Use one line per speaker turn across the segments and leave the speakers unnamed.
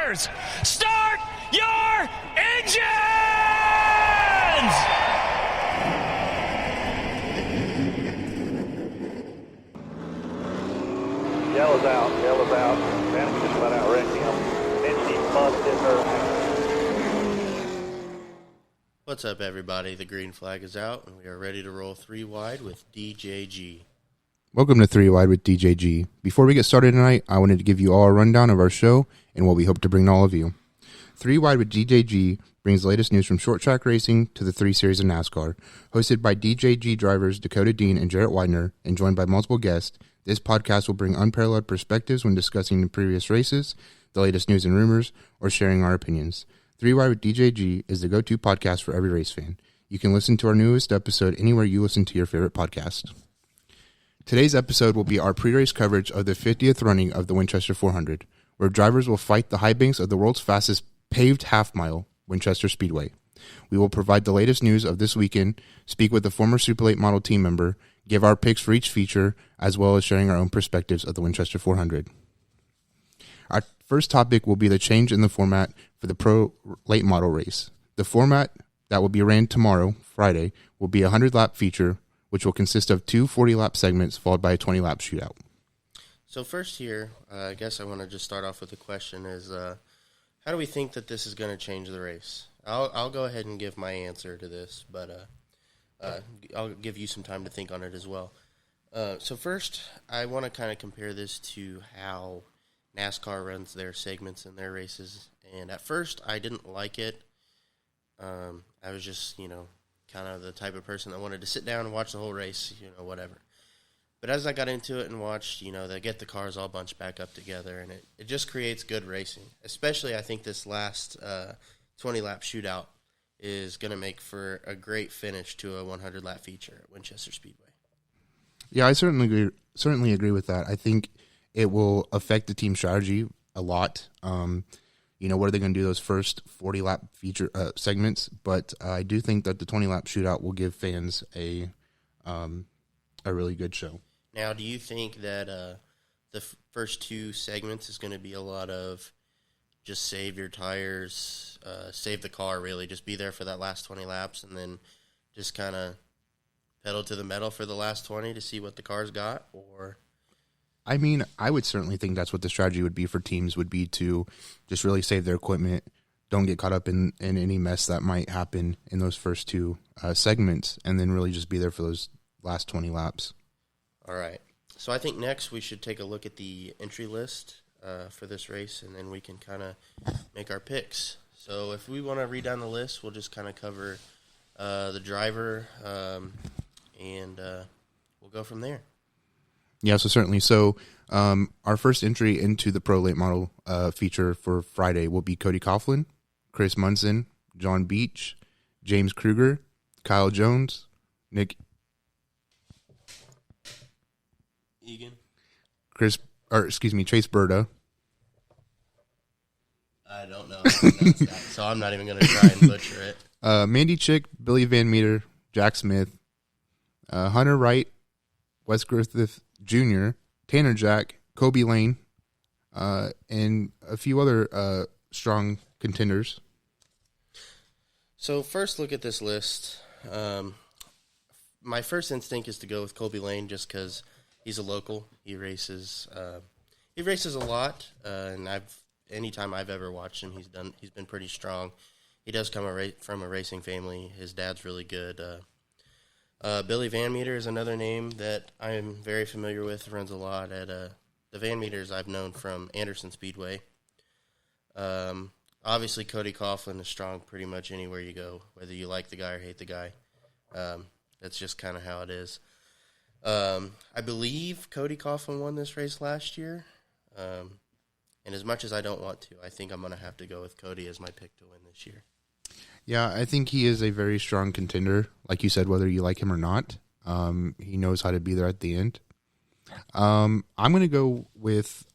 Drivers, start your engines!
Yellow's out. Managed just about outranked him. And she busted her.
What's up, everybody? The green flag is out, and we are ready to roll 3 wide with DJG.
Welcome to 3 Wide with DJG. Before we get started tonight, I wanted to give you all a rundown of our show and what we hope to bring to all of you. 3 Wide with DJG brings the latest news from short track racing to the 3 Series of NASCAR. Hosted by DJG drivers Dakota Dean and Jarrett Widener, and joined by multiple guests, this podcast will bring unparalleled perspectives when discussing the previous races, the latest news and rumors, or sharing our opinions. 3 Wide with DJG is the go-to podcast for every race fan. You can listen to our newest episode anywhere you listen to your favorite podcast. Today's episode will be our pre-race coverage of the 50th running of the Winchester 400, where drivers will fight the high banks of the world's fastest paved half-mile, Winchester Speedway. We will provide the latest news of this weekend, speak with a former Super Late Model team member, give our picks for each feature, as well as sharing our own perspectives of the Winchester 400. Our first topic will be the change in the format for the Pro Late Model race. The format that will be ran tomorrow, Friday, will be a 100-lap feature, which will consist of 2 40-lap segments followed by a 20-lap shootout.
So first here, I guess I want to just start off with a question is, how do we think that this is going to change the race? I'll go ahead and give my answer to this, but I'll give you some time to think on it as well. So first, I want to kind of compare this to how NASCAR runs their segments in their races. And at first, I didn't like it. I was just, kind of the type of person that wanted to sit down and watch the whole race, whatever. But as I got into it and watched, they get the cars all bunched back up together, and it just creates good racing. Especially, I think this last 20-lap shootout is going to make for a great finish to a 100-lap feature at Winchester Speedway.
Yeah, I certainly agree with that. I think it will affect the team strategy a lot. What are they going to do those first 40-lap feature segments? But I do think that the 20-lap shootout will give fans a really good show.
Now, do you think that the first 2 segments is going to be a lot of just save your tires, save the car, really, just be there for that last 20 laps, and then just kind of pedal to the metal for the last 20 to see what the car's got? Or
I mean, I would certainly think that's what the strategy would be for teams, would be to just really save their equipment, don't get caught up in any mess that might happen in those first 2 segments, and then really just be there for those last 20 laps.
All right. So I think next we should take a look at the entry list for this race, and then we can kind of make our picks. So if we want to read down the list, we'll just kind of cover the driver, and we'll go from there.
Yeah, so certainly. So our first entry into the Pro Late Model feature for Friday will be Cody Coughlin, Chris Munson, John Beach, James Kruger, Kyle Jones,
Egan,
Chase Berta.
I don't know. So I'm not even going to try and butcher it.
Mandy Chick, Billy Van Meter, Jack Smith, Hunter Wright, Wes Griffith Jr., Tanner Jack, Kobe Lane, and a few other strong contenders.
So first look at this list. My first instinct is to go with Kobe Lane just because he's a local. He races a lot, and anytime I've ever watched him, he's been pretty strong. He does come from a racing family. His dad's really good. Billy Van Meter is another name that I'm very familiar with. Runs a lot at the Van Meters I've known from Henderson Speedway. Obviously, Cody Coughlin is strong pretty much anywhere you go, whether you like the guy or hate the guy. That's just kind of how it is. I believe Cody Coughlin won this race last year. And as much as I don't want to, I think I'm going to have to go with Cody as my pick to win this year.
Yeah, I think he is a very strong contender. Like you said, whether you like him or not, he knows how to be there at the end. I'm going to go with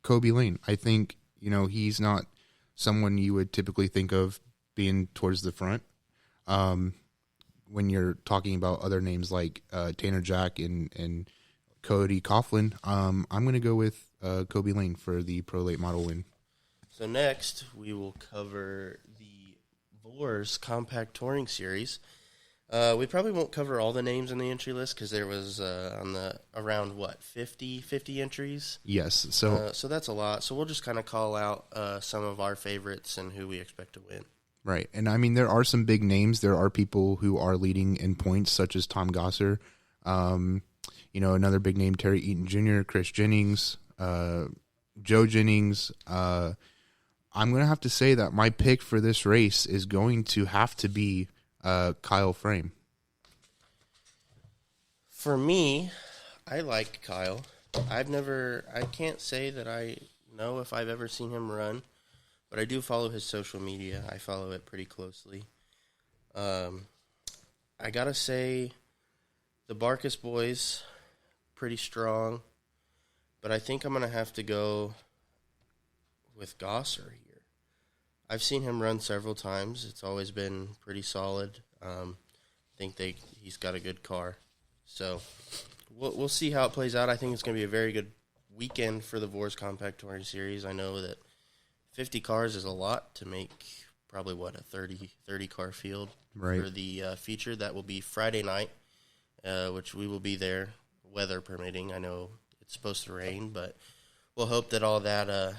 Kobe Lane. I think, he's not someone you would typically think of being towards the front. When you're talking about other names like Tanner Jack and Cody Coughlin, I'm going to go with Kobe Lane for the Pro Late Model win.
So next, we will cover the Vors Compact Touring Series. We probably won't cover all the names in the entry list because there was around 50 entries.
Yes. So
that's a lot. So we'll just kind of call out some of our favorites and who we expect to win.
right, and I mean there are some big names. There are people who are leading in points, such as Tom Gosser. Another big name, Terry Eaton Jr., Chris Jennings, Joe Jennings. I'm going to have to say that my pick for this race is going to have to be Kyle Frame.
For me, I like Kyle. I can't say that I know if I've ever seen him run, but I do follow his social media. I follow it pretty closely. I got to say, the Barkus boys, pretty strong, but I think I'm going to have to go with Gosser here. I've seen him run several times. It's always been pretty solid. I think he's got a good car. So we'll see how it plays out. I think it's going to be a very good weekend for the Vors Compact Touring Series. I know that 50 cars is a lot to make probably, a 30 car field
right.
for the feature. That will be Friday night, which we will be there, weather permitting. I know it's supposed to rain, but we'll hope that all that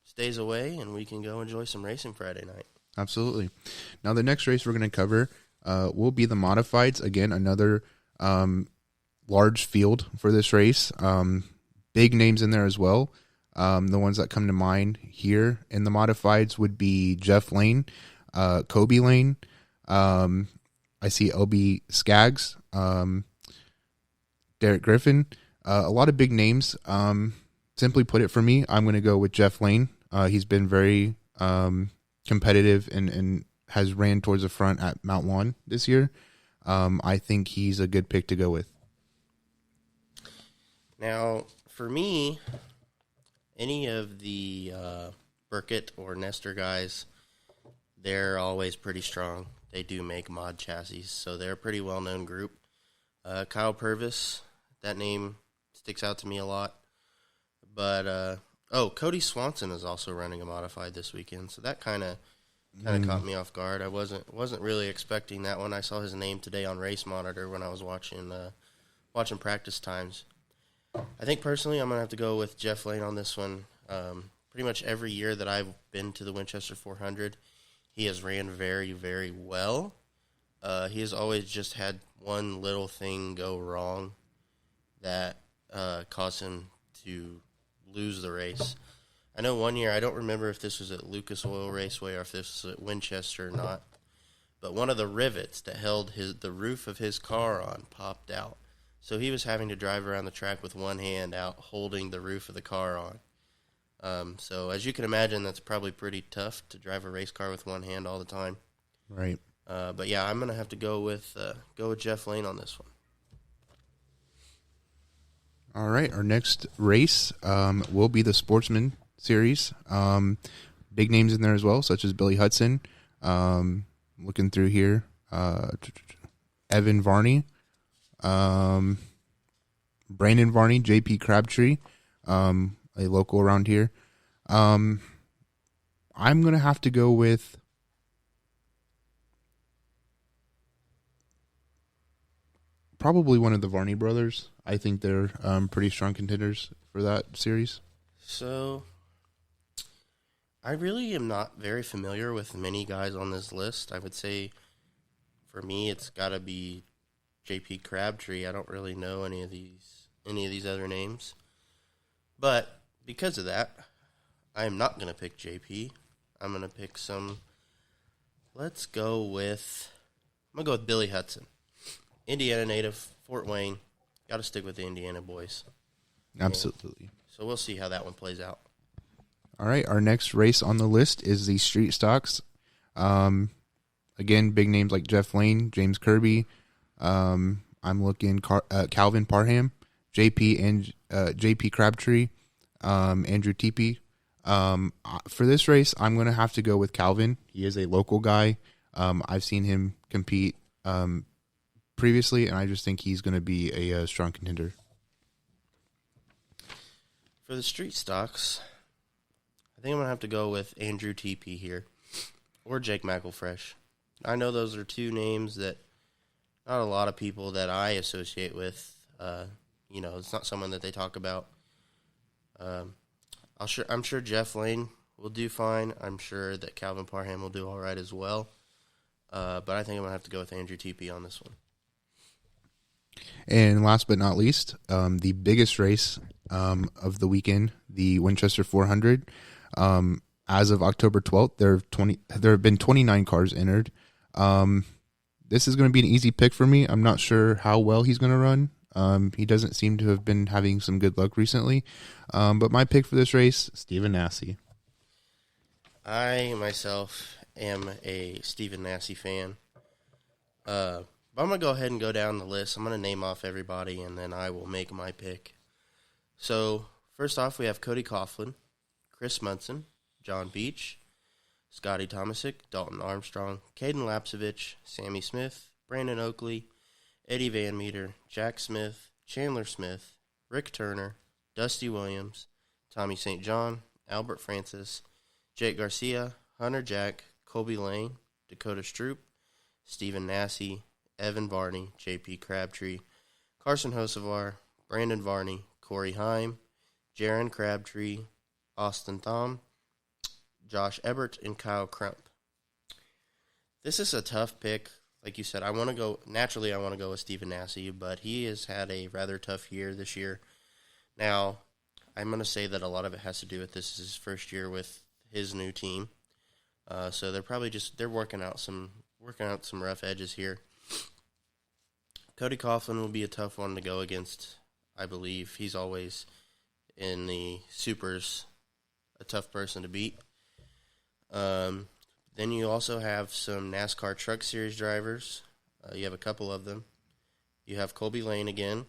stays away and we can go enjoy some racing Friday night.
Absolutely. Now, the next race we're going to cover will be the Modifieds. Again, another large field for this race. Big names in there as well. The ones that come to mind here in the Modifieds would be Jeff Lane, Kobe Lane. I see LB Skaggs, Derek Griffin. A lot of big names. Simply put it for me, I'm going to go with Jeff Lane. He's been very competitive and has ran towards the front at Mount Lawn this year. I think he's a good pick to go with.
Now, for me, any of the Burkett or Nestor guys, they're always pretty strong. They do make mod chassis, so they're a pretty well-known group. Kyle Purvis, that name sticks out to me a lot. But, Cody Swanson is also running a modified this weekend, so that kind of caught me off guard. I wasn't really expecting that one. I saw his name today on Race Monitor when I was watching practice times. I think personally I'm going to have to go with Jeff Lane on this one. Pretty much every year that I've been to the Winchester 400, he has ran very, very well. He has always just had one little thing go wrong that caused him to lose the race. I know one year, I don't remember if this was at Lucas Oil Raceway or if this was at Winchester or not, but one of the rivets that held the roof of his car on popped out. So he was having to drive around the track with one hand out holding the roof of the car on. So as you can imagine, that's probably pretty tough to drive a race car with one hand all the time.
Right.
But yeah, I'm going to have to go with Jeff Lane on this one.
All right, our next race will be the Sportsman Series. Big names in there as well, such as Billy Hudson. Looking through here, Evan Varney, Brandon Varney, JP Crabtree, a local around here. I'm going to have to go with probably one of the Varney brothers. I think they're pretty strong contenders for that series.
So, I really am not very familiar with many guys on this list. I would say, for me, it's got to be JP Crabtree. I don't really know any of these other names. But because of that, I am not going to pick JP. I'm going to pick some. I'm going to go with Billy Hudson. Indiana native, Fort Wayne. Got to stick with the Indiana boys.
Absolutely.
So we'll see how that one plays out.
All right, our next race on the list is the Street Stocks. Again, big names like Jeff Lane, James Kirby. I'm looking Calvin Parham, JP Crabtree, Andrew Teepee. For this race, I'm going to have to go with Calvin. He is a local guy. I've seen him compete previously, and I just think he's going to be a strong contender.
For the Street Stocks, I think I'm going to have to go with Andrew TP here or Jake McElfresh. I know those are two names that not a lot of people that I associate with, it's not someone that they talk about. I'm sure Jeff Lane will do fine. I'm sure that Calvin Parham will do all right as well. But I think I'm going to have to go with Andrew TP on this one.
And last but not least, the biggest race of the weekend, the Winchester 400. As of October 12th, there have been 29 cars entered. This is going to be an easy pick for me. I'm not sure how well he's going to run. He doesn't seem to have been having some good luck recently. But my pick for this race, Stephen Nasse.
I, myself, am a Stephen Nasse fan. But I'm going to go ahead and go down the list. I'm going to name off everybody, and then I will make my pick. So, first off, we have Cody Coughlin, Chris Munson, John Beach, Scotty Tomasic, Dalton Armstrong, Caden Lapsevich, Sammy Smith, Brandon Oakley, Eddie Van Meter, Jack Smith, Chandler Smith, Rick Turner, Dusty Williams, Tommy St. John, Albert Francis, Jake Garcia, Hunter Jack, Colby Lane, Dakota Stroop, Stephen Nasse, Evan Varney, J.P. Crabtree, Carson Hocevar, Brandon Varney, Corey Heim, Jaron Crabtree, Austin Thom, Josh Ebert, and Kyle Crump. This is a tough pick. Like you said, I want to go with Stephen Nasse, but he has had a rather tough year this year. Now, I'm going to say that a lot of it has to do with this is his first year with his new team. So they're probably they're working out some rough edges here. Cody Coughlin will be a tough one to go against, I believe. He's always in the supers a tough person to beat. Then you also have some NASCAR Truck Series drivers. You have a couple of them. You have Colby Lane again.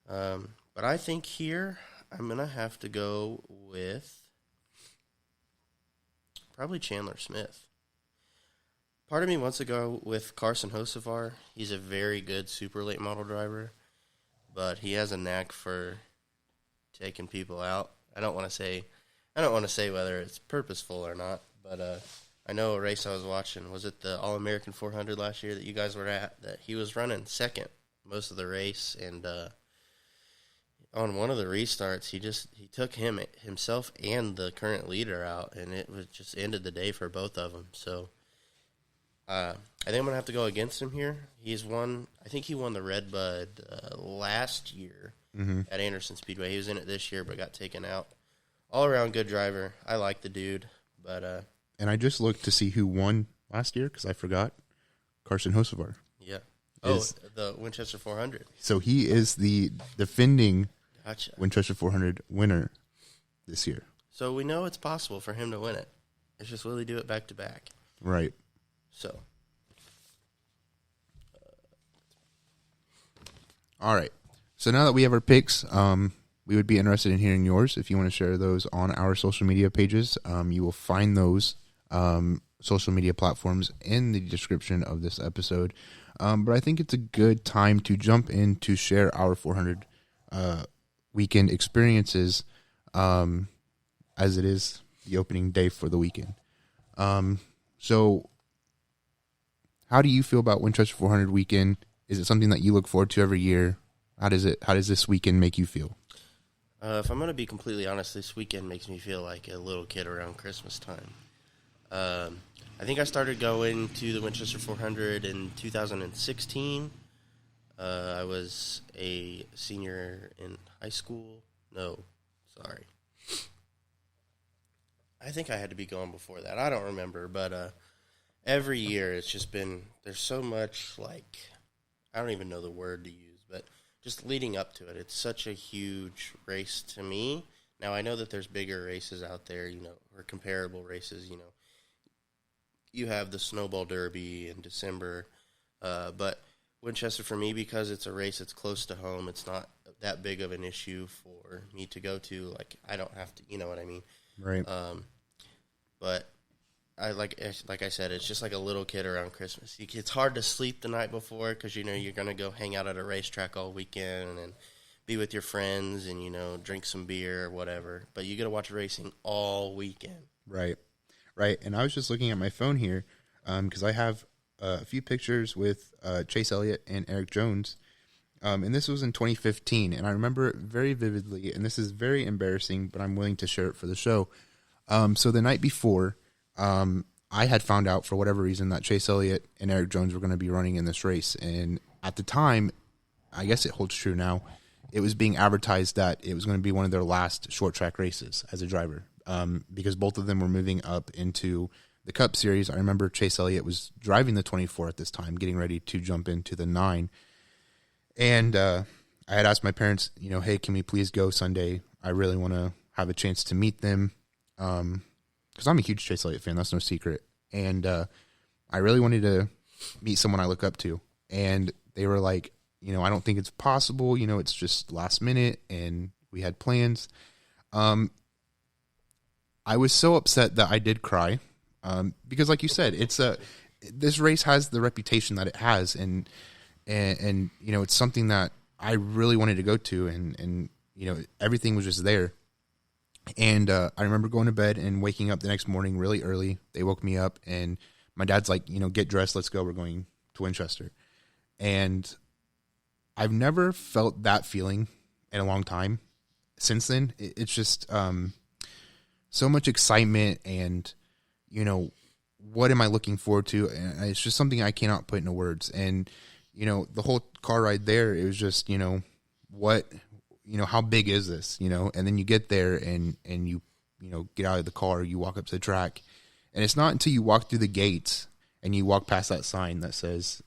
But I think here I'm going to have to go with probably Chandler Smith. Part of me wants to go with Carson Hocevar. He's a very good super late model driver, but he has a knack for taking people out. I don't want to say whether it's purposeful or not, but I know a race I was watching, was it the All-American 400 last year that you guys were at, that he was running second most of the race, and on one of the restarts, he took himself and the current leader out, and it was just ended the day for both of them. So I think I'm gonna have to go against him here. I think he won the Red Bud last year at Anderson Speedway. He was in it this year, but got taken out. All around good driver. I like the dude, but
and I just looked to see who won last year because I forgot. Carson Hocevar.
Yeah. The Winchester 400.
So he is the defending
Gotcha.
Winchester 400 winner this year.
So we know it's possible for him to win it. It's just will he do it back to back?
Right.
So.
All right. So now that we have our picks, we would be interested in hearing yours. If you want to share those on our social media pages, you will find those social media platforms in the description of this episode. But I think it's a good time to jump in to share our 400 weekend experiences as it is the opening day for the weekend. So how do you feel about Winchester 400 weekend? Is it something that you look forward to every year? How does this weekend make you feel?
If I'm going to be completely honest, this weekend makes me feel like a little kid around Christmas time. I think I started going to the Winchester 400 in 2016. I was a senior in high school. No, sorry. I think I had to be going before that. I don't remember, but every year it's just been, there's so much, I don't even know the word to use, but just leading up to it, it's such a huge race to me. Now, I know that there's bigger races out there, or comparable races, You have the Snowball Derby in December, but Winchester, for me, because it's a race that's close to home, it's not that big of an issue for me to go to. I don't have to, you know what I mean?
Right.
But like I said, it's just like a little kid around Christmas. It's hard to sleep the night before because, you're going to go hang out at a racetrack all weekend and be with your friends and, drink some beer or whatever. But you get to watch racing all weekend.
Right. And I was just looking at my phone here because I have a few pictures with Chase Elliott and Eric Jones. And this was in 2015, and I remember it very vividly, and this is very embarrassing, but I'm willing to share it for the show. So the night before, I had found out for whatever reason that Chase Elliott and Eric Jones were going to be running in this race. And at the time, I guess it holds true now, it was being advertised that it was going to be one of their last short track races as a driver, because both of them were moving up into the Cup Series. I remember Chase Elliott was driving the 24 at this time, getting ready to jump into the 9. And I had asked my parents, hey, can we please go Sunday? I really want to have a chance to meet them. Because I'm a huge Chase Elliott fan, that's no secret. And I really wanted to meet someone I look up to. And they were like, I don't think it's possible. It's just last minute, and we had plans. I was so upset that I did cry, because, like you said, this race has the reputation that it has, and it's something that I really wanted to go to, and everything was just there. And I remember going to bed and waking up the next morning really early. They woke me up, and my dad's like, get dressed, let's go. We're going to Winchester. And I've never felt that feeling in a long time since then. It's just so much excitement, and, what am I looking forward to? And it's just something I cannot put into words. And, the whole car ride there, it was just, how big is this, and then you get there and you get out of the car, you walk up to the track, and it's not until you walk through the gates and you walk past that sign that says,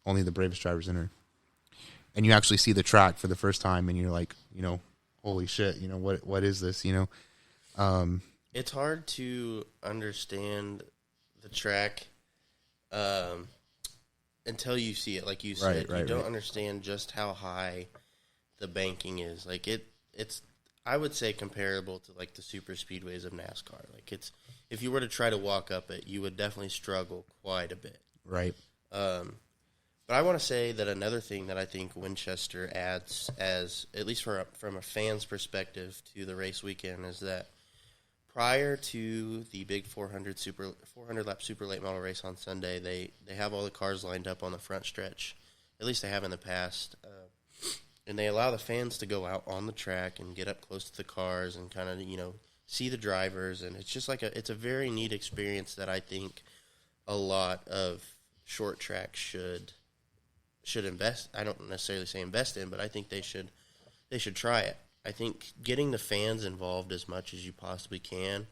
only the bravest drivers enter, and you actually see the track for the first time, and you're like, holy shit, what is this,
It's hard to understand the track, until you see it, like you said. You don't understand just how high the banking is. Like it's I would say comparable to like the super speedways of NASCAR. Like if you were to try to walk up it, you would definitely struggle quite a bit.
Right.
But I want to say that another thing that I think Winchester adds, as at least from a fan's perspective, to the race weekend, is that prior to the big 400 lap super late model race on Sunday, they have all the cars lined up on the front stretch. At least they have in the past. And they allow the fans to go out on the track and get up close to the cars and kind of, see the drivers. And it's just it's a very neat experience that I think a lot of short tracks should invest. I don't necessarily say invest in, but I think they should try it. I think getting the fans involved as much as you possibly can,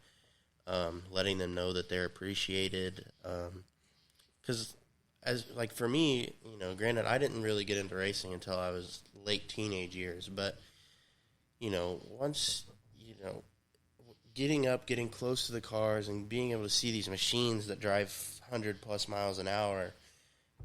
letting them know that they're appreciated. Because for me, granted, I didn't really get into racing until I was late teenage years, but, once, getting close to the cars and being able to see these machines that drive 100+ miles an hour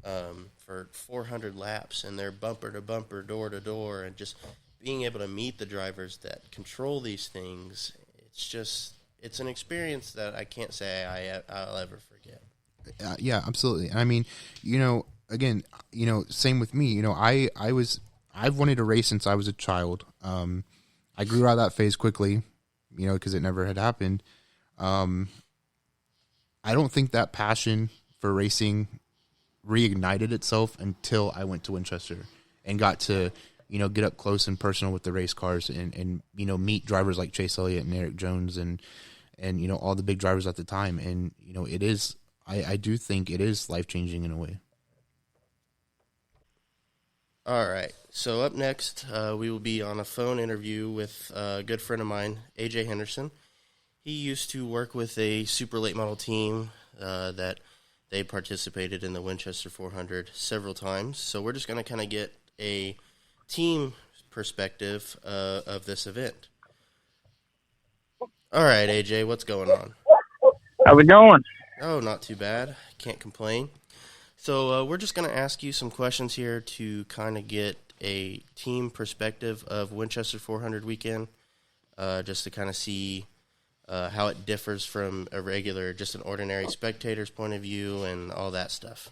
for 400 laps, and they're bumper to bumper, door to door, and just being able to meet the drivers that control these things, it's an experience that I can't say I'll ever forget.
Yeah, absolutely. I mean, again, same with me. I've wanted to race since I was a child. I grew out of that phase quickly, because it never had happened. I don't think that passion for racing reignited itself until I went to Winchester and got to, get up close and personal with the race cars and meet drivers like Chase Elliott and Eric Jones and all the big drivers at the time. And, it is, I do think it is life-changing in a way.
All right. So up next, we will be on a phone interview with a good friend of mine, AJ Henderson. He used to work with a super late model team that they participated in the Winchester 400 several times. So we're just going to kind of get a team perspective of this event. All right, AJ, what's going on?
How's it going?
Oh, not too bad. Can't complain. So we're just going to ask you some questions here to kind of get a team perspective of Winchester 400 weekend, just to kind of see how it differs from just an ordinary spectator's point of view and all that stuff.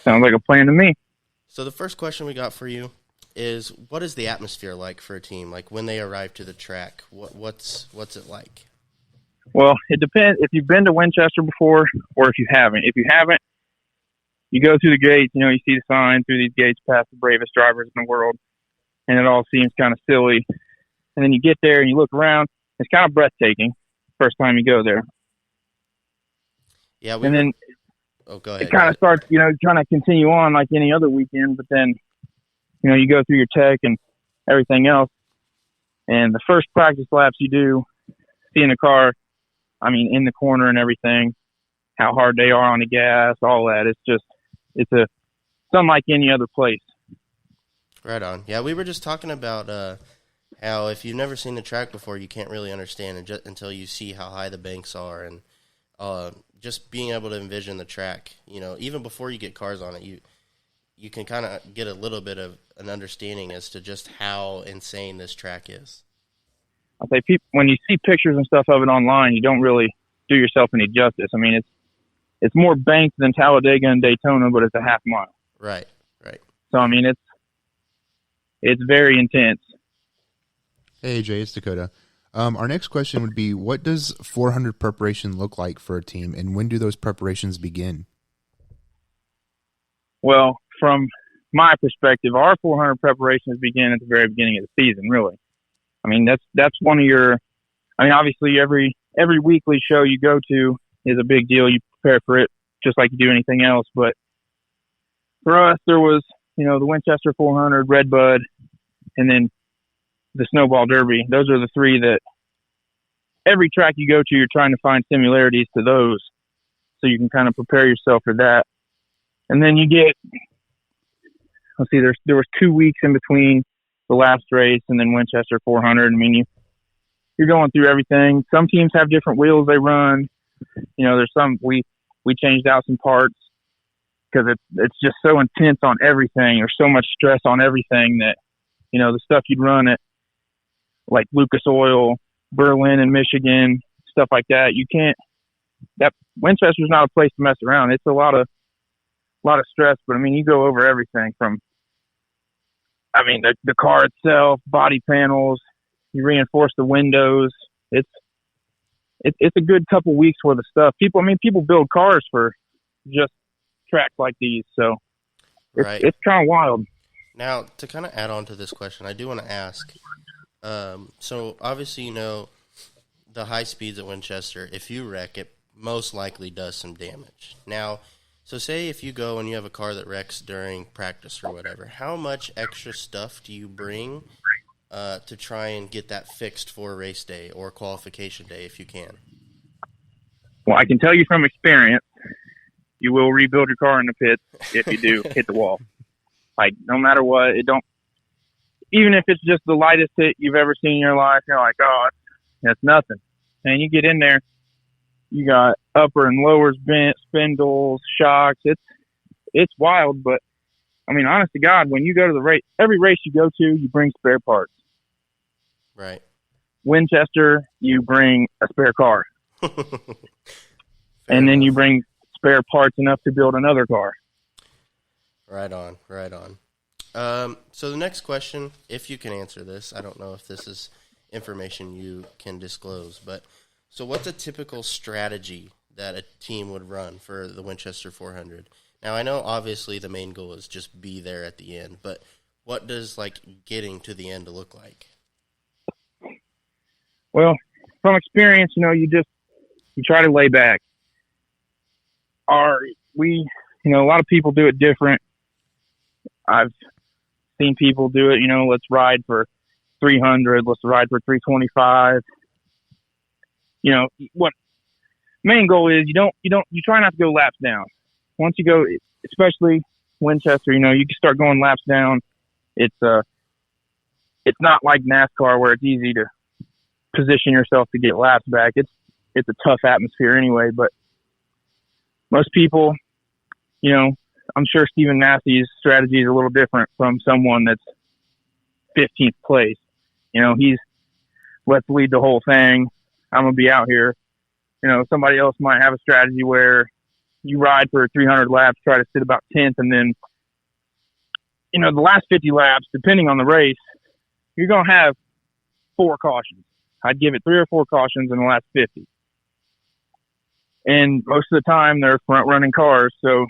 Sounds like a plan to me.
So the first question we got for you is, what is the atmosphere like for a team? Like when they arrive to the track, what's it like?
Well, it depends if you've been to Winchester before or if you haven't. If you haven't, you go through the gates, you see the sign through these gates past the bravest drivers in the world, and it all seems kind of silly. And then you get there and you look around. It's kind of breathtaking first time you go there.
Yeah,
go ahead.
It
kind of starts, trying to continue on like any other weekend, but then, you go through your tech and everything else. And the first practice laps you do, seeing the car, in the corner and everything, how hard they are on the gas, all that. It's something like any other place.
Right on. Yeah, we were just talking about how if you've never seen the track before, you can't really understand until you see how high the banks are, and just being able to envision the track. Even before you get cars on it, you can kind of get a little bit of an understanding as to just how insane this track is.
I say when you see pictures and stuff of it online, you don't really do yourself any justice. It's more banked than Talladega and Daytona, but it's a half mile.
Right.
So it's very intense.
Hey, AJ, it's Dakota. Our next question would be, what does 400 preparation look like for a team, and when do those preparations begin?
Well, from my perspective, our 400 preparations begin at the very beginning of the season, really. That's one of your – obviously every weekly show you go to is a big deal. You prepare for it just like you do anything else. But for us, there was, the Winchester 400, Redbud, and then the Snowball Derby. Those are the three that every track you go to, you're trying to find similarities to those so you can kind of prepare yourself for that. And then you get, there was 2 weeks in between the last race and then Winchester 400. You're going through everything. Some teams have different wheels they run. There's some, we changed out some parts because it's just so intense on everything. There's so much stress on everything that, the stuff you'd run at like Lucas Oil, Berlin and Michigan, stuff like that. That Winchester's not a place to mess around. It's a lot of stress, but you go over everything from, the car itself, body panels, you reinforce the windows. It's a good couple weeks worth of stuff. People build cars for just tracks like these, so it's kind of wild.
Now, to kind of add on to this question, I do want to ask, so obviously the high speeds at Winchester, if you wreck, it most likely does some damage. Now, so say if you go and you have a car that wrecks during practice or whatever, how much extra stuff do you bring to try and get that fixed for race day or qualification day if you can?
Well, I can tell you from experience, you will rebuild your car in the pits if you do hit the wall. No matter what, even if it's just the lightest hit you've ever seen in your life, you're like, oh, that's nothing. And you get in there, you got upper and lowers bent, spindles, shocks. It's wild, but honest to God, when you go to the race, every race you go to, you bring spare parts.
Right.
Winchester, you bring a spare car. And then you bring spare parts enough to build another car.
Right on. So the next question, if you can answer this, I don't know if this is information you can disclose, but so what's a typical strategy that a team would run for the Winchester 400? Now, I know obviously the main goal is just be there at the end, but what does getting to the end look like?
Well, from experience, you try to lay back. A lot of people do it different. I've seen people do it, let's ride for 300, let's ride for 325. What main goal is you try not to go laps down. Once you go, especially Winchester, you can start going laps down. It's not like NASCAR where it's easy to position yourself to get laps back. It's a tough atmosphere anyway, but most people, I'm sure Stephen Massey's strategy is a little different from someone that's 15th place. He's let's lead the whole thing. I'm going to be out here. Somebody else might have a strategy where you ride for 300 laps, try to sit about 10th, and then the last 50 laps, depending on the race, you're going to have 4 cautions. I'd give it 3 or 4 cautions in the last 50. And most of the time they're front running cars. So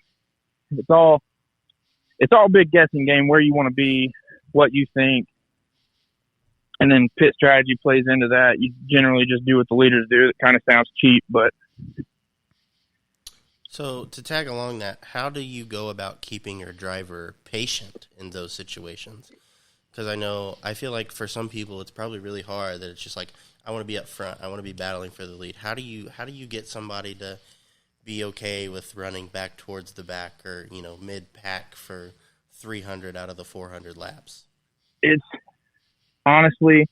it's all big guessing game where you want to be, what you think. And then pit strategy plays into that. You generally just do what the leaders do. It kind of sounds cheap, but.
So to tag along that, how do you go about keeping your driver patient in those situations? Because I feel like for some people it's probably really hard that it's just like, I want to be up front. I want to be battling for the lead. How do you get somebody to be okay with running back towards the back or, mid-pack for 300 out of the 400 laps?
It's honestly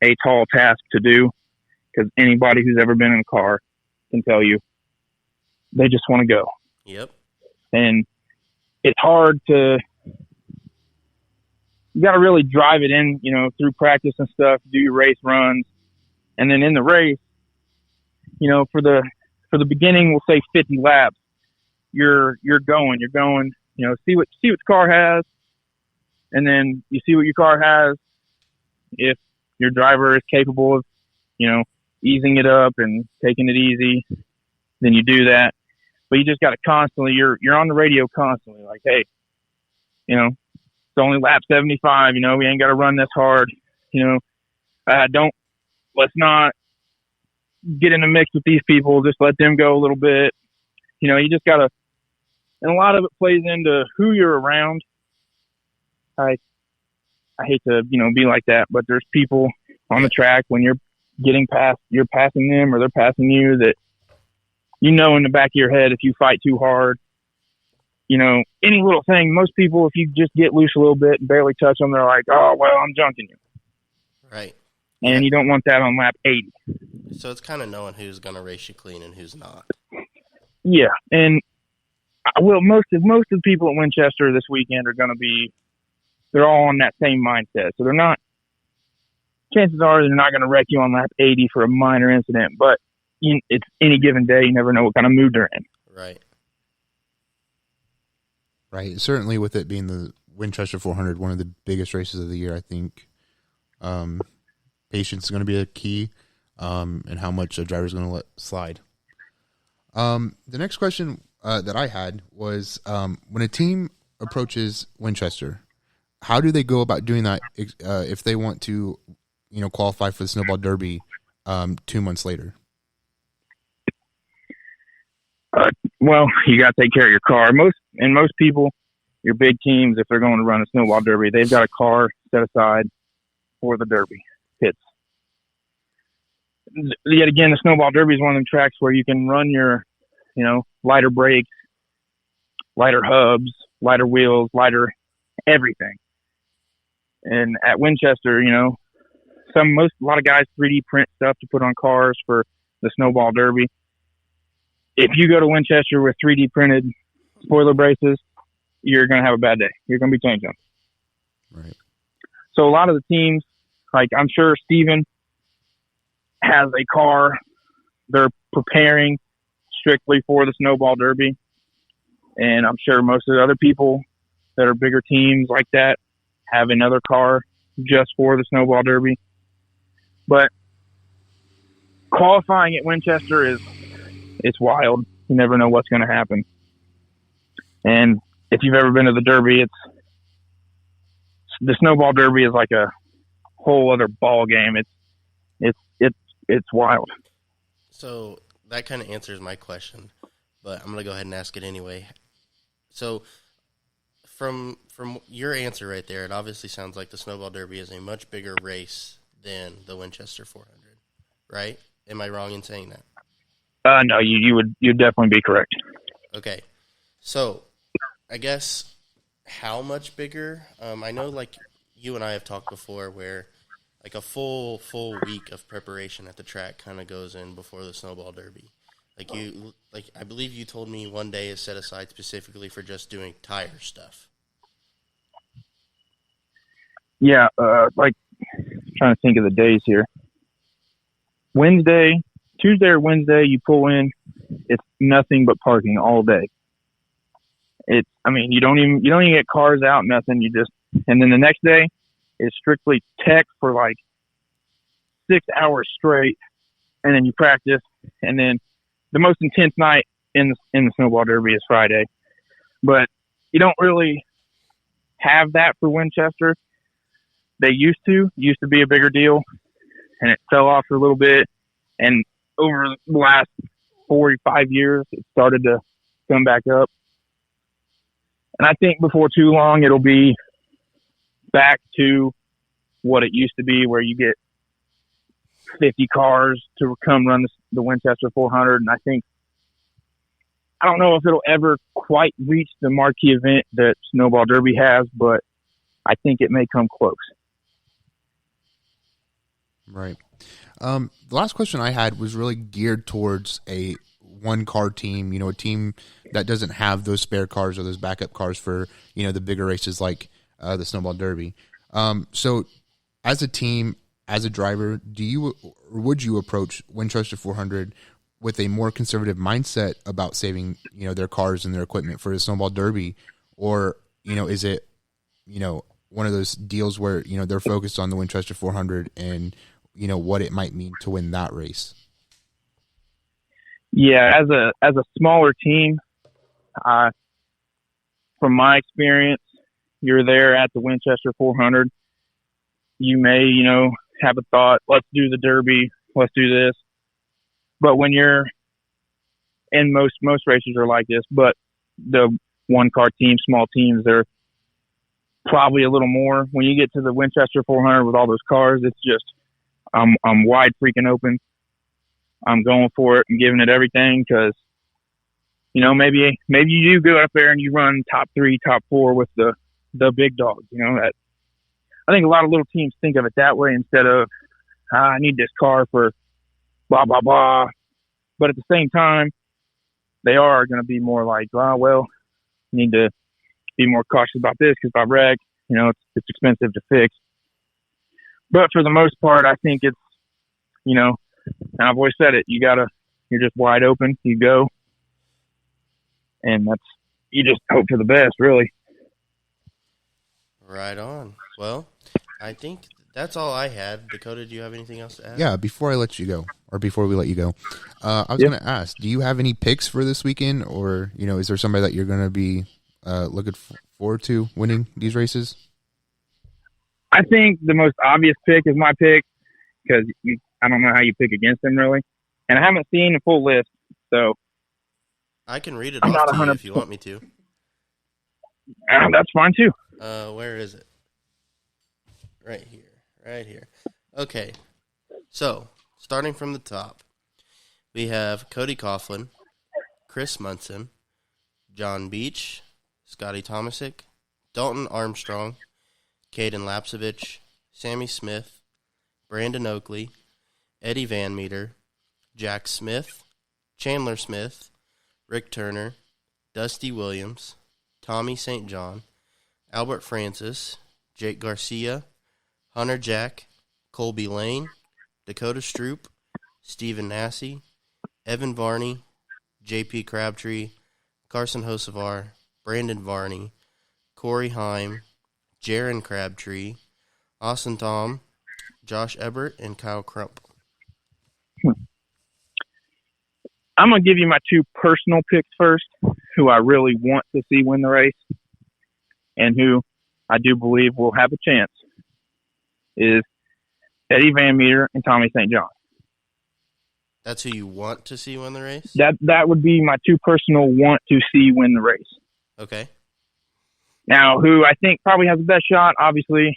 a tall task to do because anybody who's ever been in a car can tell you they just want to go.
Yep.
And it's hard to – you got to really drive it in, through practice and stuff, do your race runs. And then in the race, for the beginning, we'll say 50 laps, you're going, see what the car has. And then you see what your car has. If your driver is capable of, easing it up and taking it easy, then you do that. But you just got to constantly, you're on the radio constantly, like, hey, it's only lap 75, we ain't got to run this hard, let's not get in the mix with these people, just let them go a little bit. You just got to, and a lot of it plays into who you're around. I hate to, be like that, but there's people on the track when you're passing them or they're passing you that, in the back of your head, if you fight too hard, any little thing, most people, if you just get loose a little bit and barely touch them, they're like, oh, well, I'm junking you.
Right.
And you don't want that on lap 80.
So it's kind of knowing who's going to race you clean and who's not.
Yeah. And most of the people at Winchester this weekend are going to be, they're all on that same mindset. So chances are they're not going to wreck you on lap 80 for a minor incident, but it's any given day. You never know what kind of mood they're in.
Right.
Right. Certainly with it being the Winchester 400, one of the biggest races of the year, I think patience is going to be a key and how much a driver is going to let slide. The next question that I had was when a team approaches Winchester, how do they go about doing that if they want to, qualify for the Snowball Derby 2 months later?
Well, you got to take care of your car. Most people, your big teams, if they're going to run a Snowball Derby, they've got a car set aside for the Derby pits. Yet again, the Snowball Derby is one of them tracks where you can run your, lighter brakes, lighter hubs, lighter wheels, lighter everything. And at Winchester, a lot of guys 3D print stuff to put on cars for the Snowball Derby. If you go to Winchester with 3D printed spoiler braces, you're going to have a bad day. You're going to be changing them.
Right.
So a lot of the teams, like I'm sure Steven has a car they're preparing strictly for the Snowball Derby. And I'm sure most of the other people that are bigger teams like that have another car just for the Snowball Derby. But qualifying at Winchester it's wild. You never know what's going to happen. And if you've ever been to the Derby, the Snowball Derby is like a whole other ball game. It's wild.
So that kind of answers my question, but I'm going to go ahead and ask it anyway. So from your answer right there, it obviously sounds like the Snowball Derby is a much bigger race than the Winchester 400, right? Am I wrong in saying that?
No, you'd definitely be correct.
Okay. So I guess how much bigger? I know like you and I have talked before where like a full week of preparation at the track kind of goes in before the Snowball Derby. I believe you told me one day is set aside specifically for just doing tire stuff.
Yeah, trying to think of the days here. Tuesday or Wednesday, you pull in, it's nothing but parking all day. you don't even get cars out, nothing. And then the next day is strictly tech for like 6 hours straight, and then you practice, and then the most intense night in the snowball derby is Friday. But you don't really have that for Winchester. They used to be a bigger deal, and it fell off for a little bit. And over the last 4 or 5 years, it started to come back up. And I think before too long, it'll be back to what it used to be, where you get 50 cars to come run the Winchester 400. And I don't know if it'll ever quite reach the marquee event that Snowball Derby has, but I think it may come close.
Right. The last question I had was really geared towards a one-car team, a team that doesn't have those spare cars or those backup cars for, the bigger races like the Snowball Derby. So as a team, as a driver, would you approach Winchester 400 with a more conservative mindset about saving, their cars and their equipment for the Snowball Derby? Or, is it, one of those deals where, they're focused on the Winchester 400 and, what it might mean to win that race?
Yeah, as a smaller team, from my experience, you're there at the Winchester 400. You may, have a thought, let's do the Derby, let's do this. But when you're, and most races are like this, but the one-car team, small teams, they're probably a little more. When you get to the Winchester 400 with all those cars, it's just, I'm wide freaking open. I'm going for it and giving it everything because, maybe you do go up there and you run top 3, top 4 with the big dogs. I think a lot of little teams think of it that way instead of, I need this car for blah, blah, blah. But at the same time, they are going to be more like, need to be more cautious about this because if I wreck, it's expensive to fix. But for the most part, I think it's, and I've always said it, you're just wide open, you go, and you just hope for the best, really.
Right on. Well, I think that's all I had. Dakota, do you have anything else to add?
Yeah, before we let you go, I was going to ask, do you have any picks for this weekend, or, is there somebody that you're going to be looking forward to winning these races?
I think the most obvious pick is my pick because I don't know how you pick against them, really. And I haven't seen a full list, so
I can read it off to you if you want me to.
That's fine, too.
Where is it? Right here. Okay. So, starting from the top, we have Cody Coughlin, Chris Munson, John Beach, Scotty Tomasic, Dalton Armstrong, Caden Lapsevich, Sammy Smith, Brandon Oakley, Eddie Van Meter, Jack Smith, Chandler Smith, Rick Turner, Dusty Williams, Tommy St. John, Albert Francis, Jake Garcia, Hunter Jack, Colby Lane, Dakota Stroop, Stephen Nassy, Evan Varney, J.P. Crabtree, Carson Hosevar, Brandon Varney, Corey Heim, Jaron Crabtree, Austin Tom, Josh Ebert, and Kyle Crump.
I'm going to give you my 2 personal picks first, who I really want to see win the race and who I do believe will have a chance, is Eddie Van Meter and Tommy St. John.
That's who you want to see win the race?
That would be my 2 personal want to see win the race.
Okay.
Now, who I think probably has the best shot, obviously,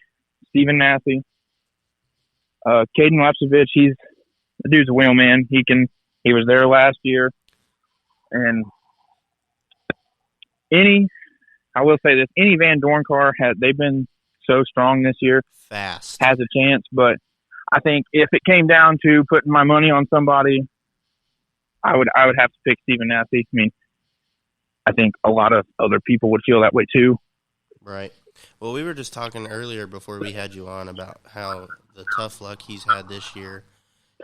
Stephen Nassy. Caden Lapsevich, the dude's a wheelman. He was there last year. And I will say this, any Van Dorn car, they've been so strong this year.
Fast.
Has a chance, but I think if it came down to putting my money on somebody, I would have to pick Stephen Nassy. I mean, I think a lot of other people would feel that way too.
Right. Well, we were just talking earlier before we had you on about how the tough luck he's had this year,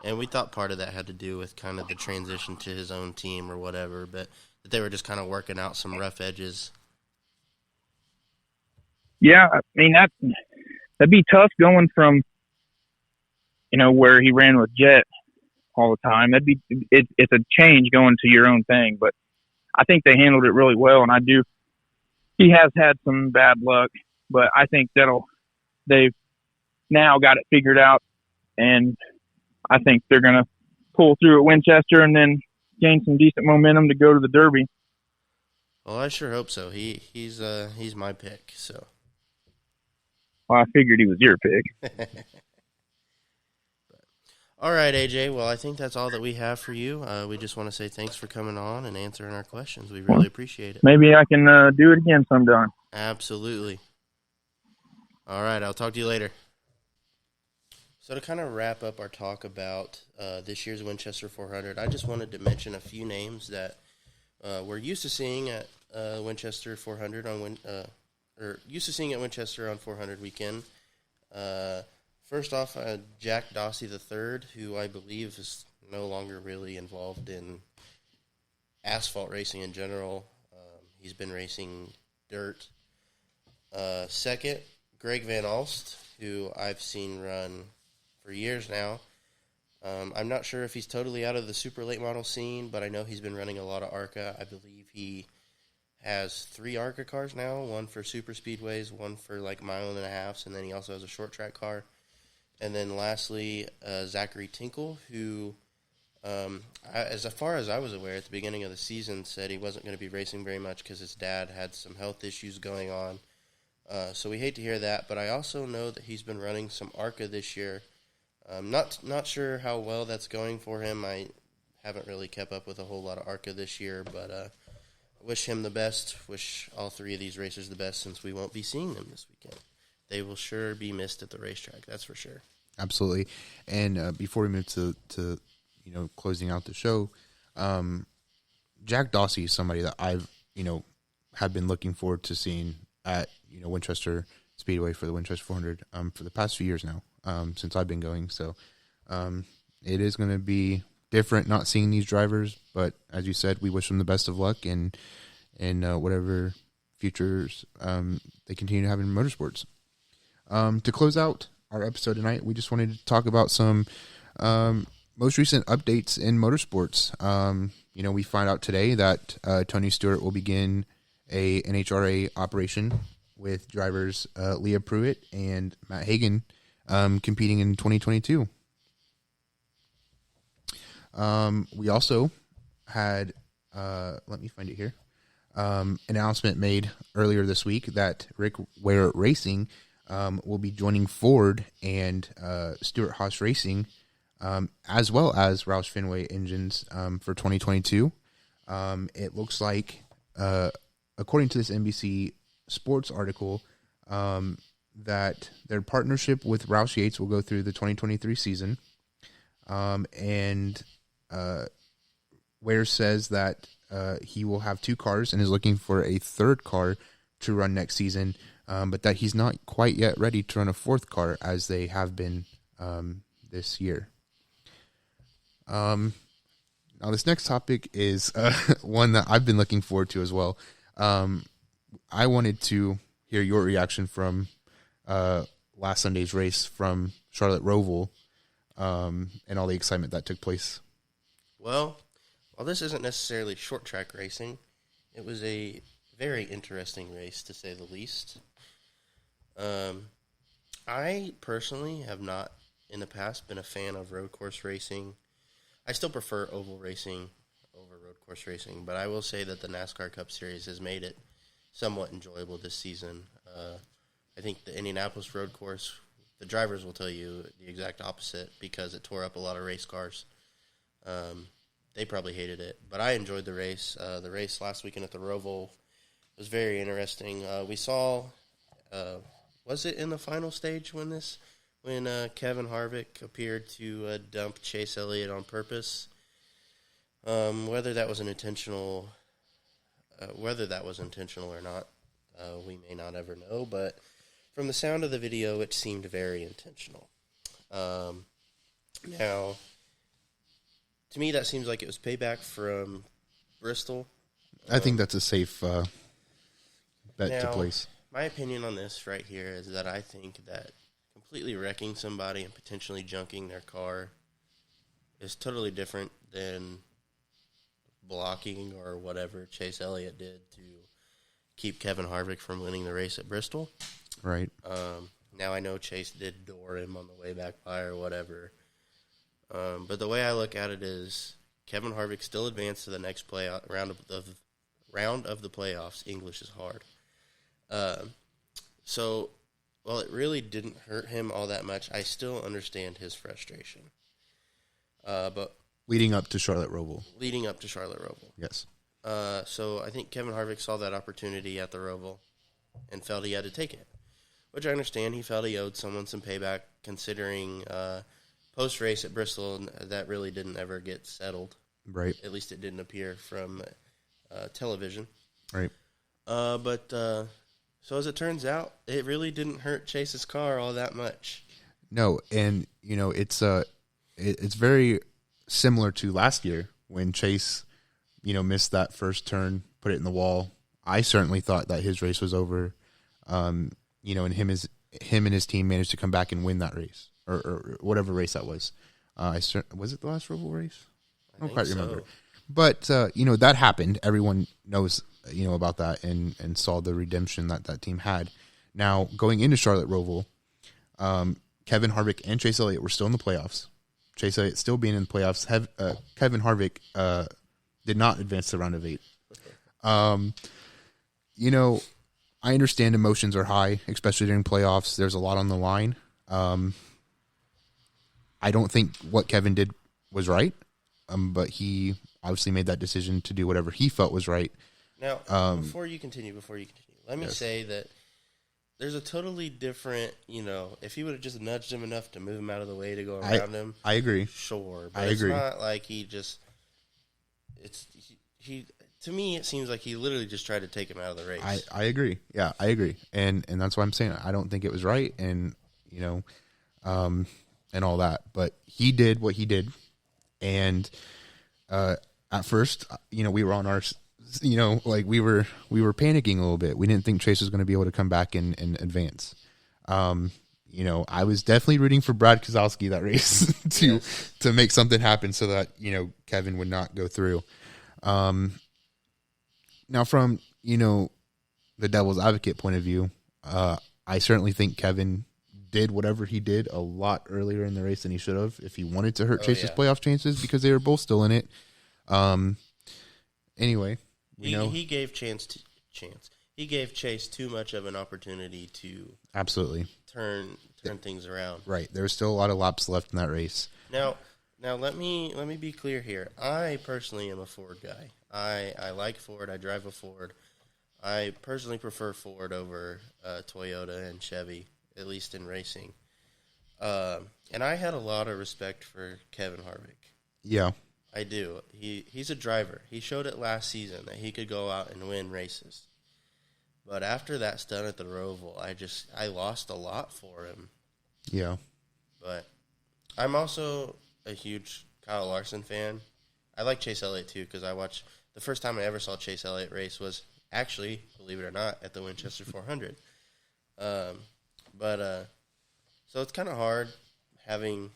and we thought part of that had to do with kind of the transition to his own team or whatever, but that they were just kind of working out some rough edges
Yeah, I mean that'd be tough going from, where he ran with Jet all the time. It's a change going to your own thing, but I think they handled it really well, and he has had some bad luck, but I think they've now got it figured out, and I think they're going to pull through at Winchester and then gain some decent momentum to go to the Derby.
Well, I sure hope so. He's my pick, so.
Well, I figured he was your pick.
All right, AJ. Well, I think that's all that we have for you. We just want to say thanks for coming on and answering our questions. We really appreciate it.
Maybe I can do it again sometime.
Absolutely. All right, I'll talk to you later. So to kind of wrap up our talk about this year's Winchester 400, I just wanted to mention a few names that we're used to seeing at Winchester 400 at Winchester on 400 weekend. First off, Jack Dossie III, who I believe is no longer really involved in asphalt racing in general. He's been racing dirt. Second, Greg Van Alst, who I've seen run for years now. I'm not sure if he's totally out of the super late model scene, but I know he's been running a lot of ARCA. I believe he has 3 ARCA cars now, one for super speedways, one for like mile and a half, and then he also has a short track car. And then lastly, Zachary Tinkle, who, as far as I was aware at the beginning of the season, said he wasn't going to be racing very much because his dad had some health issues going on. So we hate to hear that, but I also know that he's been running some ARCA this year. Not sure how well that's going for him. I haven't really kept up with a whole lot of ARCA this year, but wish him the best. Wish all 3 of these racers the best, since we won't be seeing them this weekend. They will sure be missed at the racetrack, that's for sure.
Absolutely. And before we move to closing out the show, Jack Dossie is somebody that I've have been looking forward to seeing at Winchester Speedway for the Winchester 400 for the past few years now, since I've been going. So it is going to be different not seeing these drivers, but as you said, we wish them the best of luck and whatever futures they continue to have in motorsports. To close out our episode tonight, we just wanted to talk about some most recent updates in motorsports. We find out today that Tony Stewart will begin a NHRA operation with drivers Leah Pruitt and Matt Hagan competing in 2022. We also had, let me find it here, announcement made earlier this week that Rick Ware Racing will be joining Ford and Stewart Haas Racing, as well as Roush Fenway Engines for 2022. It looks like, according to this NBC Sports article, that their partnership with Roush Yates will go through the 2023 season. And Ware says that he will have 2 cars and is looking for a 3rd car to run next season, but that he's not quite yet ready to run a 4th car as they have been this year. Now, this next topic is one that I've been looking forward to as well. I wanted to hear your reaction from last Sunday's race from Charlotte Roval and all the excitement that took place.
Well, while this isn't necessarily short track racing, it was a very interesting race, to say the least. I personally have not, in the past, been a fan of road course racing. I still prefer oval racing over road course racing, but I will say that the NASCAR Cup Series has made it somewhat enjoyable this season. I think the Indianapolis road course, the drivers will tell you the exact opposite because it tore up a lot of race cars. They probably hated it, but I enjoyed the race. The race last weekend at the Roval was very interesting. We saw, was it in the final stage when Kevin Harvick appeared to dump Chase Elliott on purpose? Whether that was intentional or not, we may not ever know, but from the sound of the video, it seemed very intentional. Now, to me, that seems like it was payback from Bristol.
I think that's a safe bet to place.
my opinion on this right here is that I think that completely wrecking somebody and potentially junking their car is totally different than blocking or whatever Chase Elliott did to keep Kevin Harvick from winning the race at Bristol.
Right.
Now I know Chase did door him on the way back by or whatever. But the way I look at it is Kevin Harvick still advanced to the next round of the playoffs. English is hard. So while it really didn't hurt him all that much, I still understand his frustration. But
Leading up to Charlotte Roval.
Yes. So I think Kevin Harvick saw that opportunity at the Roval and felt he had to take it, which I understand. He felt he owed someone some payback, considering post-race at Bristol, that really didn't ever get settled.
Right.
At least it didn't appear from television.
Right.
So as it turns out, it really didn't hurt Chase's car all that much.
No, and it's very similar to last year when Chase, missed that first turn, put it in the wall. I certainly thought that his race was over. And him and his team managed to come back and win that race or whatever race that was. Was it the last Roval race? I don't quite remember. But that happened. Everyone knows about that and saw the redemption that team had. Now going into Charlotte Roval, Kevin Harvick and Chase Elliott were still in the playoffs. Chase Elliott still being in the playoffs. Kevin Harvick did not advance to round of 8. I understand emotions are high, especially during playoffs. There's a lot on the line. I don't think what Kevin did was right, but he obviously made that decision to do whatever he felt was right.
Now, before you continue, let me say that there's a totally different, if he would have just nudged him enough to move him out of the way to go around him.
I agree.
Sure. But
I agree.
It's not like to me, it seems like he literally just tried to take him out of the race.
I agree. Yeah, I agree. And that's why I'm saying I don't think it was right and, and all that. But he did what he did. And at first, we were on our, we were panicking a little bit. We didn't think Chase was going to be able to come back and advance. I was definitely rooting for Brad Keselowski that race to make something happen so that, Kevin would not go through. Now from, the devil's advocate point of view, I certainly think Kevin did whatever he did a lot earlier in the race than he should have if he wanted to hurt Chase's playoff chances because they were both still in it. Anyway,
he gave He gave Chase too much of an opportunity to
absolutely
turn things around.
Right. There's still a lot of laps left in that race.
Now let me be clear here. I personally am a Ford guy. I like Ford. I drive a Ford. I personally prefer Ford over Toyota and Chevy, at least in racing. And I had a lot of respect for Kevin Harvick.
Yeah.
I do. He's a driver. He showed it last season that he could go out and win races. But after that stunt at the Roval, I lost a lot for him.
Yeah.
But I'm also a huge Kyle Larson fan. I like Chase Elliott too because the first time I ever saw Chase Elliott race was actually, believe it or not, at the Winchester 400. So it's kind of hard having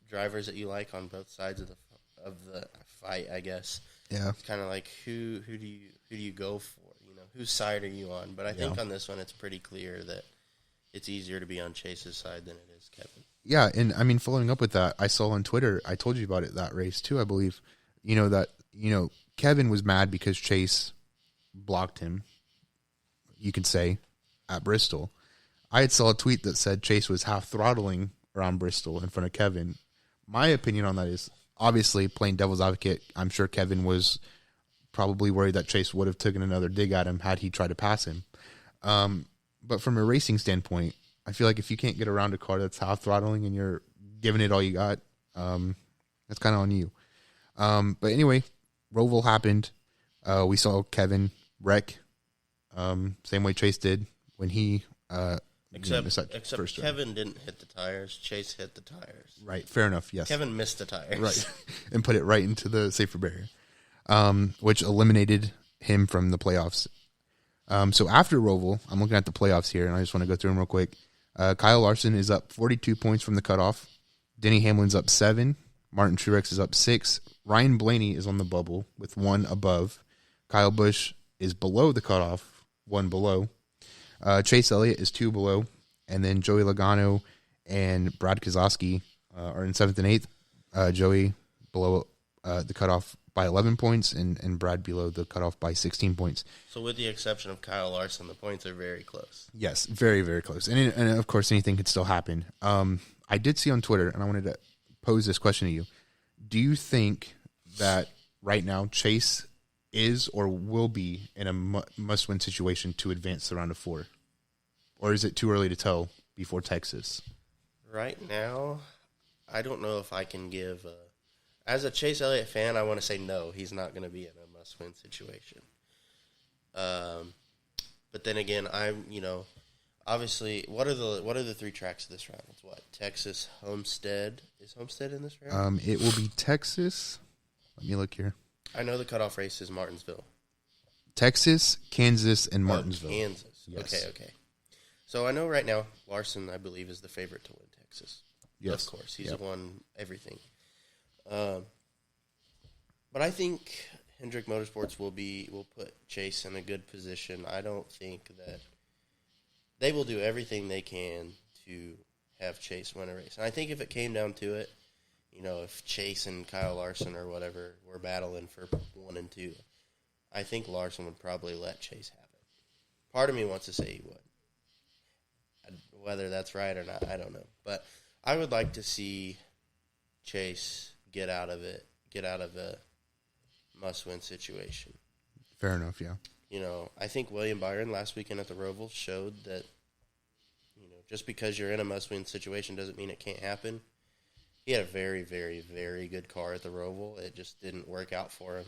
drivers that you like on both sides of the fight, I guess.
Yeah.
It's kind of like who do you go for? Whose side are you on? But I think on this one it's pretty clear that it's easier to be on Chase's side than it is Kevin.
Yeah, and I mean, following up with that, I saw on Twitter, I told you about it, that race too, I believe, Kevin was mad because Chase blocked him, you could say, at Bristol. I had saw a tweet that said Chase was half throttling around Bristol in front of Kevin. My opinion on that is, obviously, playing devil's advocate, I'm sure Kevin was probably worried that Chase would have taken another dig at him had he tried to pass him. But from a racing standpoint, I feel like if you can't get around a car that's half throttling and you're giving it all you got, that's kind of on you. But anyway, Roval happened. We saw Kevin wreck, same way Chase did when he
Except Kevin didn't hit the tires. Chase hit the tires.
Right. Fair enough. Yes.
Kevin missed the tires.
Right. And put it right into the safer barrier, which eliminated him from the playoffs. So after Roval, I'm looking at the playoffs here, and I just want to go through them real quick. Kyle Larson is up 42 points from the cutoff. Denny Hamlin's up 7. Martin Truex is up 6. Ryan Blaney is on the bubble with 1 above. Kyle Busch is below the cutoff, 1 below. Chase Elliott is 2 below. And then Joey Logano and Brad Keselowski are in 7th and 8th. Joey below the cutoff by 11 points, and Brad below the cutoff by 16 points.
So with the exception of Kyle Larson, the points are very close.
Yes, very, very close. And of course, anything could still happen. I did see on Twitter, and I wanted to pose this question to you. Do you think that right now Chase is or will be in a must-win situation to advance the round of 4? Or is it too early to tell before Texas?
Right now, I don't know if I can give as a Chase Elliott fan, I want to say no, he's not going to be in a must-win situation. But then again, obviously, what are the 3 tracks of this round? It's what? Texas, Homestead. Is Homestead in this round?
It will be Texas. Let me look here.
I know the cutoff race is Martinsville.
Texas, Kansas, and Martinsville.
Kansas.
Yes.
Okay. So I know right now Larson, I believe, is the favorite to win Texas.
Yes.
Of course. He's won everything. But I think Hendrick Motorsports will put Chase in a good position. I don't think that they will do everything they can to have Chase win a race. And I think if it came down to it, if Chase and Kyle Larson or whatever were battling for 1 and 2, I think Larson would probably let Chase have it. Part of me wants to say he would. Whether that's right or not, I don't know. But I would like to see Chase get out of a must-win situation.
Fair enough, yeah.
I think William Byron last weekend at the Roval showed that, just because you're in a must-win situation doesn't mean it can't happen. He had a very, very, very good car at the Roval. It just didn't work out for him.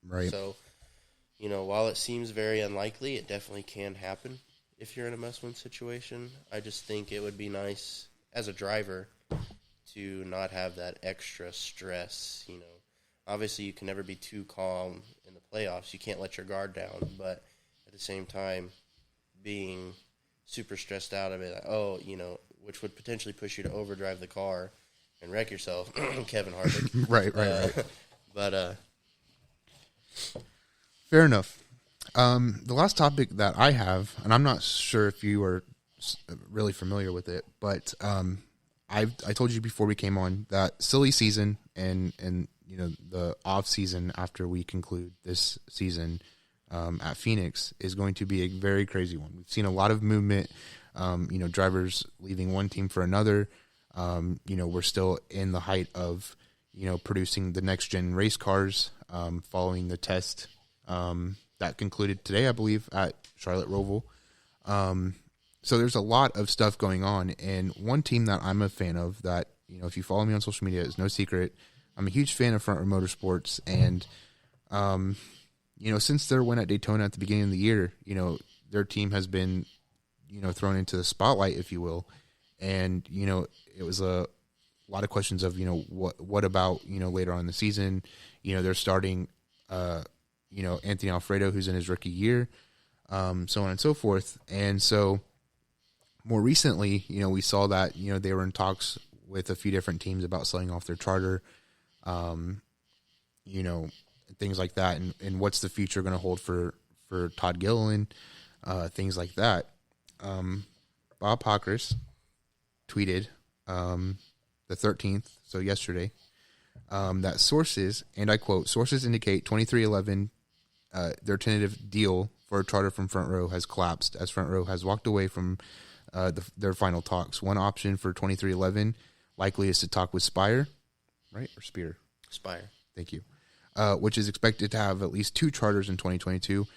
Right.
So, while it seems very unlikely, it definitely can happen if you're in a must-win situation. I just think it would be nice as a driver to not have that extra stress. Obviously you can never be too calm in the playoffs. You can't let your guard down, but at the same time, being super stressed out of it, which would potentially push you to overdrive the car and wreck yourself. Kevin Harvick.
Right.
But
fair enough. The last topic that I have, and I'm not sure if you are really familiar with it, but I told you before we came on that silly season and the off season after we conclude this season at Phoenix is going to be a very crazy one. We've seen a lot of movement, drivers leaving one team for another. We're still in the height of producing the next gen race cars following the test that concluded today, I believe, at Charlotte Roval. So there's a lot of stuff going on, and one team that I'm a fan of that, if you follow me on social media, is no secret. I'm a huge fan of Front Row Motorsports, and, since their win at Daytona at the beginning of the year, their team has been, thrown into the spotlight, if you will, and, it was a lot of questions of, what about, later on in the season, they're starting, Anthony Alfredo, who's in his rookie year, so on and so forth. And so more recently, we saw that, they were in talks with a few different teams about selling off their charter, things like that. And what's the future going to hold for Todd Gilliland, things like that. Bob Pockris tweeted the 13th, so yesterday, that sources, and I quote, sources indicate 2311, their tentative deal for a charter from Front Row has collapsed as Front Row has walked away from their final talks. One option for 2311 likely is to talk with Spire, right? Or Spear?
Spire.
Thank you. Which is expected to have at least 2 charters in 2022.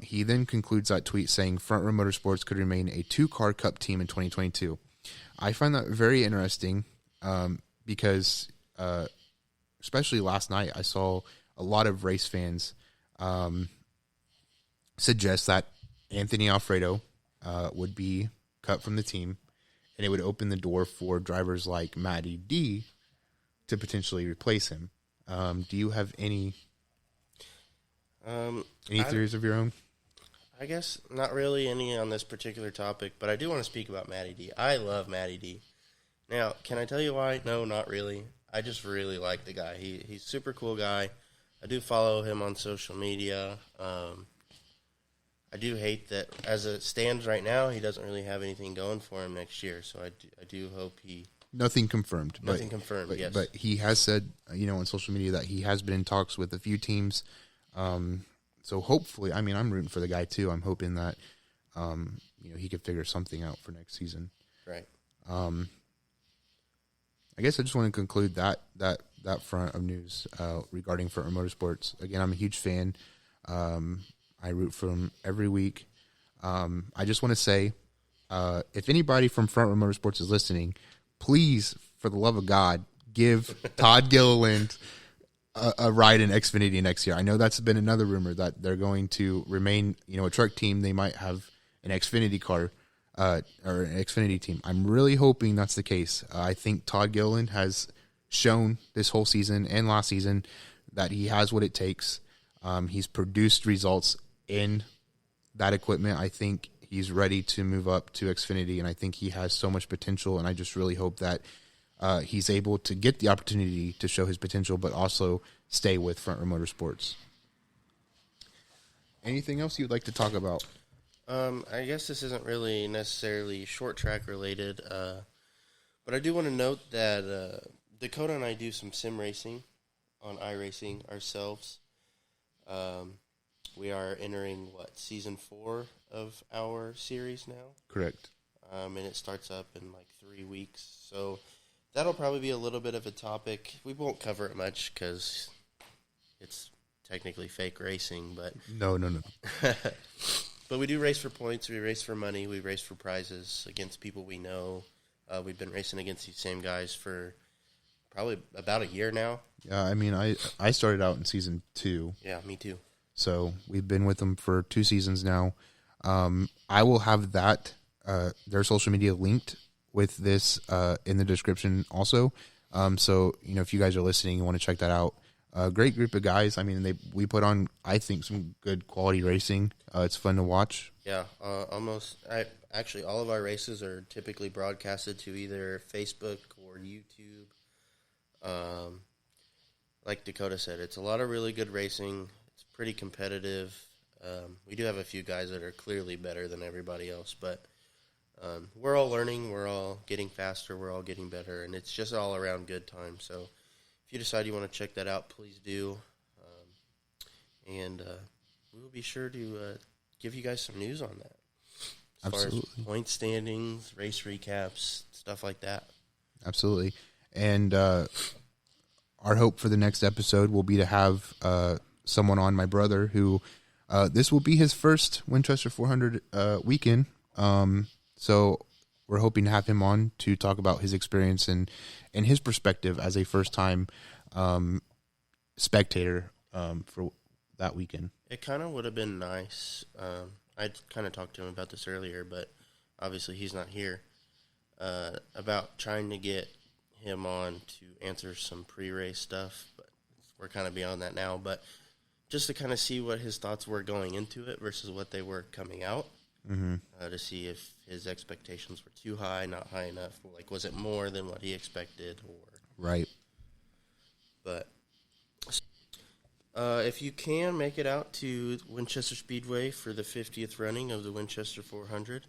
He then concludes that tweet saying Front Row Motorsports could remain a 2-car cup team in 2022. I find that very interesting because especially last night, I saw a lot of race fans suggest that Anthony Alfredo would be cut from the team, and it would open the door for drivers like Matty D to potentially replace him. Do you have any theories of your own?
I guess not really any on this particular topic, but I do want to speak about Matty D. I love Matty D. Now, can I tell you why? No, not really. I just really like the guy. He's a super cool guy. I do follow him on social media. I do hate that as it stands right now, he doesn't really have anything going for him next year. So I do hope he...
Nothing confirmed.
Yes.
But he has said, on social media that he has been in talks with a few teams. So hopefully, I'm rooting for the guy too. I'm hoping that, he could figure something out for next season.
Right.
I guess I just want to conclude that front of news regarding Front Row Motorsports. Again, I'm a huge fan. I root for him every week. I just want to say, if anybody from Front Row Motorsports is listening, please, for the love of God, give Todd Gilliland a ride in Xfinity next year. I know that's been another rumor that they're going to remain, a truck team. They might have an Xfinity car or an Xfinity team. I'm really hoping that's the case. I think Todd Gilliland has shown this whole season and last season that he has what it takes. He's produced results in that equipment. I think he's ready to move up to Xfinity, and I think he has so much potential, and I just really hope that he's able to get the opportunity to show his potential, but also stay with Front Row Motorsports. Anything else you'd like to talk about?
I guess this isn't really necessarily short track related, but I do want to note that Dakota and I do some sim racing on iRacing ourselves. We are entering, season 4 of our series now?
Correct.
And it starts up in 3 weeks. So that'll probably be a little bit of a topic. We won't cover it much because it's technically fake racing, but...
No.
But we do race for points, we race for money, we race for prizes against people we know. We've been racing against these same guys for probably about a year now.
Yeah, I started out in season 2.
Yeah, me too.
So we've been with them for 2 seasons now. I will have their social media linked with this in the description also. So, if you guys are listening, you want to check that out. Great group of guys. We put on, I think, some good quality racing. It's fun to watch.
Yeah, actually, all of our races are typically broadcasted to either Facebook or YouTube. Like Dakota said, it's a lot of really good racing. It's pretty competitive. We do have a few guys that are clearly better than everybody else, but we're all learning. We're all getting faster. We're all getting better, and it's just all around good time. So if you decide you want to check that out, please do. And we will be sure to give you guys some news on that. As
Absolutely.
far as point standings, race recaps, stuff like that.
Absolutely. And our hope for the next episode will be to have someone on, my brother, who this will be his first Winchester 400 weekend. So we're hoping to have him on to talk about his experience and his perspective as a first-time spectator for that weekend.
It kind of would have been nice. I kind of talked to him about this earlier, but obviously he's not here, about trying to get him on to answer some pre-race stuff, but we're kind of beyond that now. But just to kind of see what his thoughts were going into it versus what they were coming out, to see if his expectations were too high, not high enough. Was it more than what he expected?
Right.
But if you can make it out to Winchester Speedway for the 50th running of the Winchester 400,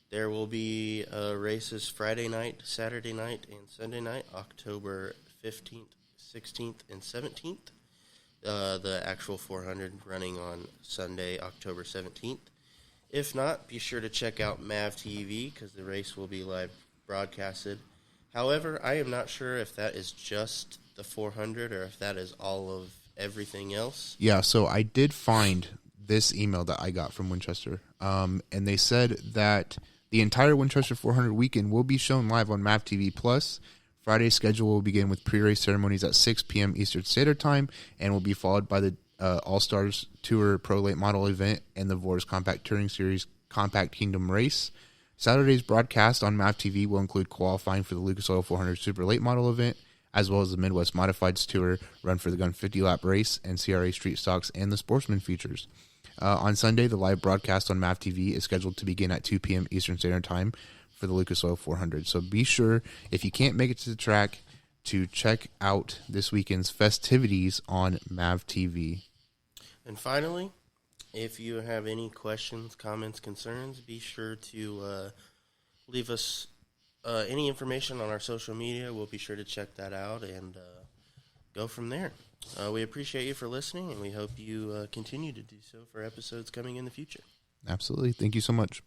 there will be races Friday night, Saturday night, and Sunday night, October 15th, 16th, and 17th. The actual 400 running on Sunday, October 17th. If not, be sure to check out MAV TV because the race will be live broadcasted. However, I am not sure if that is just the 400 or if that is all of everything else.
Yeah, so I did find this email that I got from Winchester, and they said that the entire Winchester 400 weekend will be shown live on MAV TV Plus. Friday's schedule will begin with pre-race ceremonies at 6 p.m. Eastern Standard Time and will be followed by the All-Stars Tour Pro Late Model event and the Vors Compact Touring Series Compact Kingdom Race. Saturday's broadcast on MAV TV will include qualifying for the Lucas Oil 400 Super Late Model event, as well as the Midwest Modifieds Tour, Run for the Gun 50-lap race, and CRA Street Stocks and the Sportsman features. On Sunday, the live broadcast on MAV TV is scheduled to begin at 2 p.m. Eastern Standard Time for the Lucas Oil 400. So be sure, if you can't make it to the track, to check out this weekend's festivities on MAV TV.
And finally, if you have any questions, comments, concerns, be sure to leave us any information on our social media. We'll be sure to check that out and go from there. We appreciate you for listening, and we hope you continue to do so for episodes coming in the future.
Absolutely. Thank you so much.